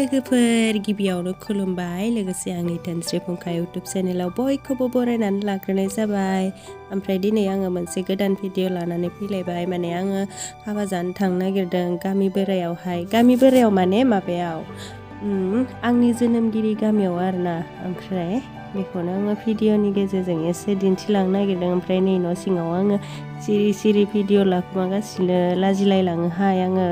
लोगोफोर गिबियावनो खुलुमबाय लोगोसे आंनि धोनस्रि फुंखा इउटुब चेनेलाव बयखौबो बरायनानै लाग्रोनाय जाबाय ओमफ्राय दिनै आङो मोनसे गोदान भिडिअ लानानै फैलायबाय माने आङो हाबा जानो थांनो नागिरदों गामि बोरायाव माने माबायाव आंनि जोनोमगिरि गामियाव आरोना ओमफ्राय बेखौनो आङो भिडिअनि गेजेरजों एसे दिन्थिलांनो नागिरदों ओमफ्राय नै न' सिङाव आङो सिरि भिडिअ लाखुमागासिनो लाजिलायलाङोहाय आङो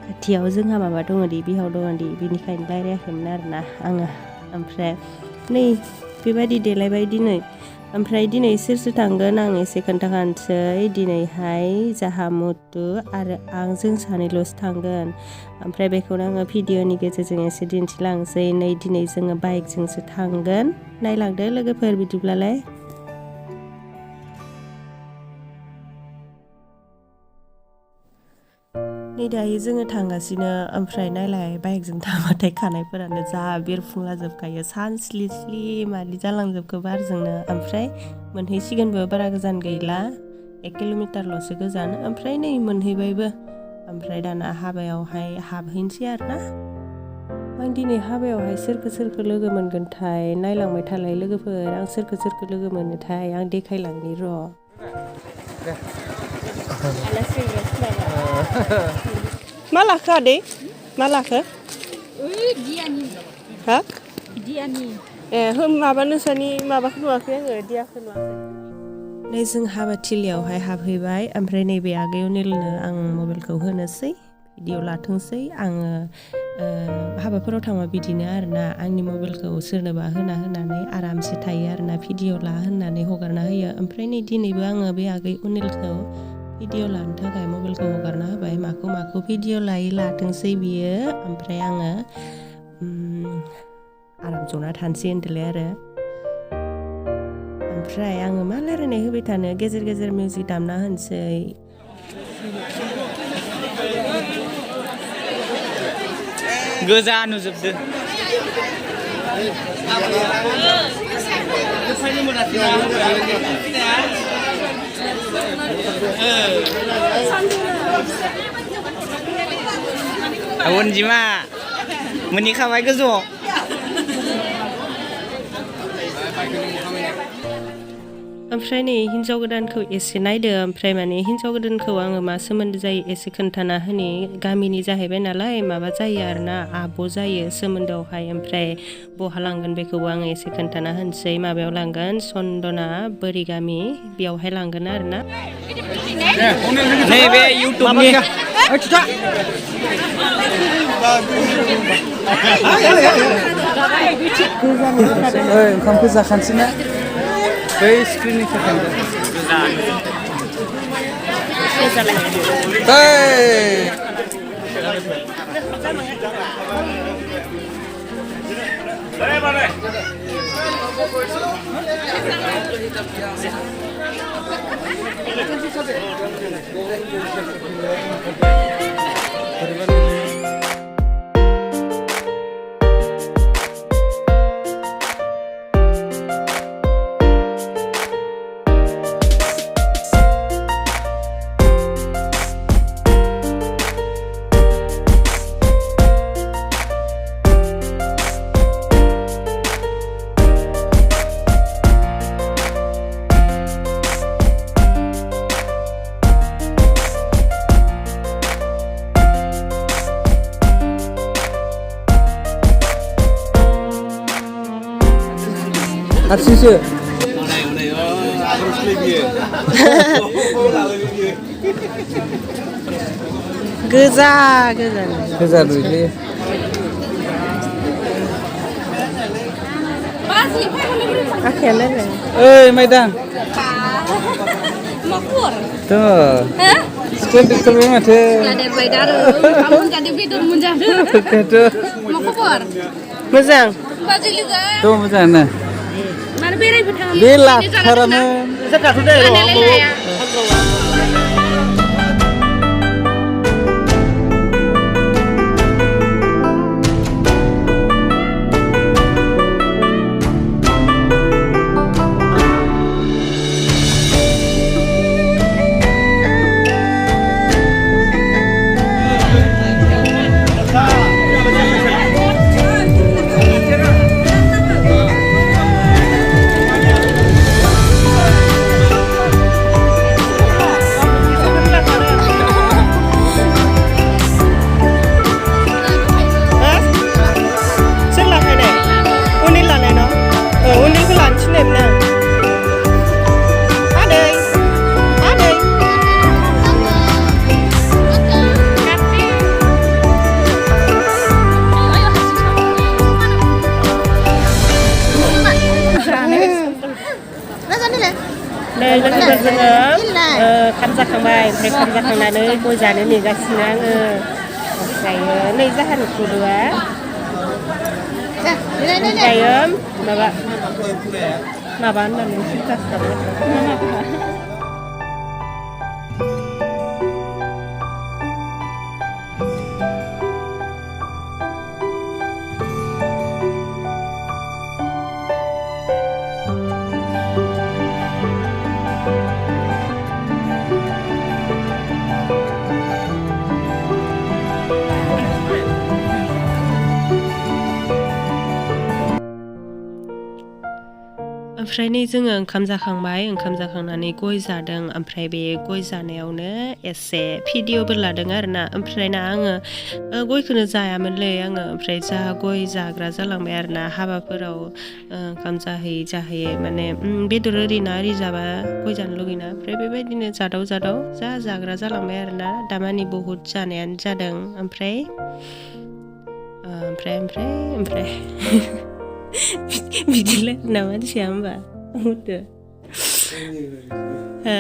खाथियाव जोंहा माबा दङदि बिहाव दङदि बिनिखायनो रायज्लायाखैमोन आरोना आङो ओमफ्राय नै बेबायदि देलायबाय दिनै ओमफ्राय दिनै सोर थांगोन आं एसे खोन्थाखानोसै दिनैहाय जाहा मुथु आरो आं जों सानैल'सो थांगोन ओमफ्राय बेखौनो आङो भिडिअनि गेजेरजों एसे दिन्थिलांसै नै दिनै जोङो बाइकजोंसो थांगोन नायलांदो लोगोफोर बिदिब्लालाय नै दायो जोङो थांगासिनो ओमफ्राय नायलाय बाइकजों थांबाथाय खानायफोरानो जा बिरफुंलाजोबखायो सानस्लिस्लि मादि जालांजोबखो बारजोंनो ओमफ्राय मोनहैसिगोनबो बारा गोजान गैला 1 किल'मिटारल'सो गोजान ओमफ्राय नै मोनहैबायबो ओमफ्राय दाना हाबायावहाय हाबहैनोसै आरोना आं दिनै हाबायावहाय सोरखो लोगो मोनगोनथाय नायलांबाय थालाय लोगोफोर आं सोरखो लोगो मोनोथाय आं देखायलांनि र' मा लाखो आदै मा लाखो दियानि हा दियानि माबा नोंसानि माबाखौ नुवाखै आङो दियाखौ नुवाखै नै जों हाबाथिलियावहाय हाबहैबाय ओमफ्राय नैबे आगैयाव निलनो आं मबाइलखौ होनोसै भिडिअ लाथोंसै आङो हाबाफोराव थांबा बिदिनो आरोना आंनि मबाइलखौ सोरनोबा होनानै आरामसे थायो आरोना भिडिअ ला होननानै हगारना होयो ओमफ्राय नै दिनैबो आङो बे आगै अनिलखौ भिडिअ लानो थाखाय मबाइलखौ हगारना होबाय माखौ भिडिअ लाथोंसै बियो ओमफ्राय आङो आराम जना थानोसै होनदोंलै आरो ओमफ्राय आङो मा रायज्लायनाय होबाय थानो गेजेर मिउजिक दामना होनोसै गोजा नुजोबदो Anjima menikahnya gozo ओमफ्राय नै हिन्जाव गोदानखौ एसे नायदो ओमफ्राय माने हिन्जाव गोदानखौ आङो मा सोमोन्दो जायो एसे खोन्थाना होनि गामिनि जाहैबाय नालाय माबा जायो आरोना आब' जायो सोमोन्दोआवहाय ओमफ्राय बहा लांगोन बेखौबो आङो एसे खोन्थाना होनोसै माबायाव लांगोन सन्दना बोरि गामि बेयावहाय लांगोन आरोना नैबे इउटुबनि ओंखामखौ जाखानोसै ना बै स्क्रिननि थाखाय हारसिंसो गोजा नुयो आखायानो ओइ माइदां tuh sekian diketahui mati ada baidar kamu jadi betul menjadi gitu mau keluar Mazang baju juga tuh macam mana mana बेरायबो थाङा बे लाथारामोन जाखाथ' दे र' लोगोफोर जोङो खाम जाखांबाय ओमफ्राय खाम जाखांनानै गय जानो नेगासिनो आङो ओमफ्रायो नै जाहानि खुदुआ ओमफ्रायो माबा होननानै सिन्थासो ओमफ्राय नै जोङो ओंखाम जाखांनानै गय जादों ओमफ्राय बे गय जानायावनो एसे भिडिअ'बो लादों आरोना ओमफ्राय ना आङो गयखौनो जायामोनलै आङो ओमफ्राय गय जाग्रा जालांबाय आरोना हाबाफोराव ओंखाम जाहैयै माने बेदर ओरि जाबा गय जानो लुगैना ओमफ्राय बेबायदिनो जादाव जाग्रा जालांबाय आरोना दामानि बहुद जानायानो जादों ओमफ्राय बिदिलाय ना मानसिया होमबा बुंदो हो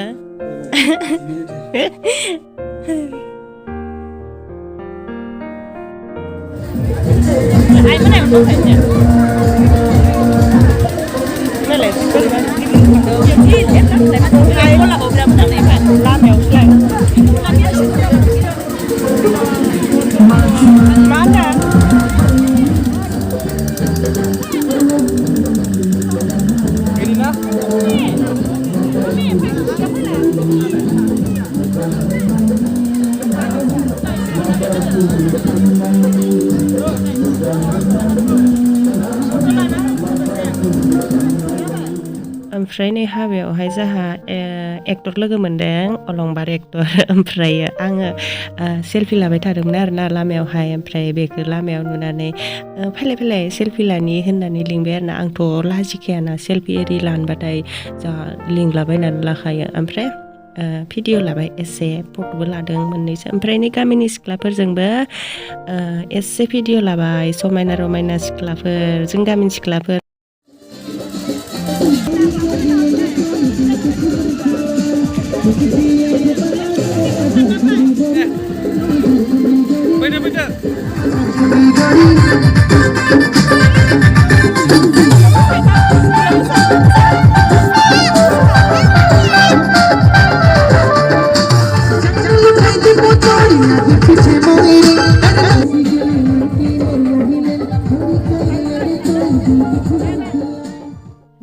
ओमफ्राय नै हाबायावहाय जोंहा एक्टर लोगो मोनदों अलंबार एक्टर ओमफ्राय आङो सेल्फि लाबाय थादोंमोन आरोना लामायावहाय ओमफ्राय बेखौ लामायाव नुनानै फैलाय सेल्फि लानि होननानै लिंबाय आरोना आंथ' लाजिखायाना सेल्फि एरि लानबाथाय जा लिंलाबायनानै लाखायो ओमफ्राय भिडिअ लाबाय एसे फट'बो लादों मोननैसो ओमफ्राय नै गामिनि सिख्लाफोरजोंबो एसे भिडिअ लाबाय समायना रमायना सिख्लाफोर जों गामिनि सिख्लाफोर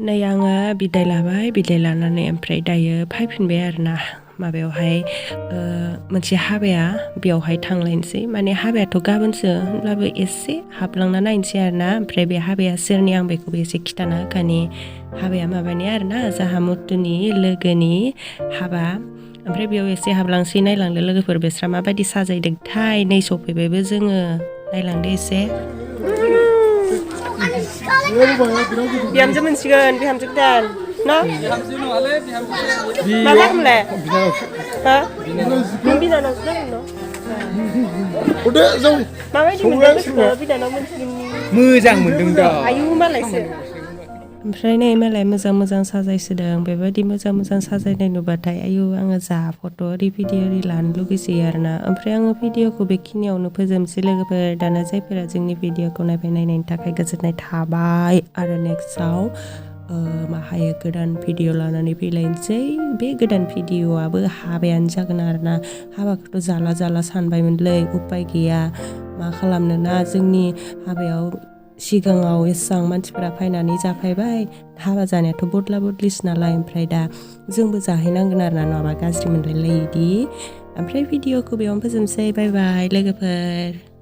नै आङो बिदाय लानानै ओमफ्राय दायो फैफिनबाय आरोना माबायावहाय मोनसे हाबाया बेयावहाय थांलायनोसै माने हाबायाथ' गाबोनसो होनब्लाबो एसे हाबलांना नायनोसै आरोना ओमफ्राय बे हाबाया सोरनि आं बेखौबो एसे खिथाना होखानि हाबाया माबानि आरोना जाहा मुथुनि लोगोनि हाबा ओमफ्राय बेयाव एसे हाबलांसै नायलांदो लोगोफोर बेस्रा माबायदि साजायदोंथाय नै सफैबायबो जोङो नायलांदो एसे बिहामजो मोनसिगोन बिहामजो गोदान न' मा जागोनलाय हा नों बिनानावसो जागोन न' माबायदि मोनदों गोसोखौ बिनानाव मोनसिगोननि मोजां मोनदों दा आयु मालायसो ओमफ्राय नै मालाय मोजां साजायसोदों बेबायदि मोजां साजायनाय नुबाथाय आयु आङो जा फट' ओरि भिडिअ ओरि लानो लुगैसै आरोना ओमफ्राय आङो भिडिअखौ बेखिनियावनो फोजोबनोसै लोगोफोर दाना जायफोरा जोंनि भिडिअखौ नायनायनि थाखाय गोजोननाय थाबाय आरो नेक्स्टआव माहायो गोदान भिडिअ लानानै फैलायनोसै बे गोदान भिडिअआबो हाबायानो जागोन आरोना हाबाखौथ' जाला जाला सानबायमोनलै उपाय गैया मा खालामनो ना जोंनि हाबायाव सिगाङाव एसां मानसिफोरा फैनानै जाफैबाय हाबा जानायाथ' बदला बदलिसो नालाय ओमफ्राय दा जोंबो जाहैनांगोन आरोना नङाबा गाज्रि मोनलायलायो इदि ओमफ्राय भिडिअखौ बेयावनो फोजोबनोसै बाय बाय लोगोफोर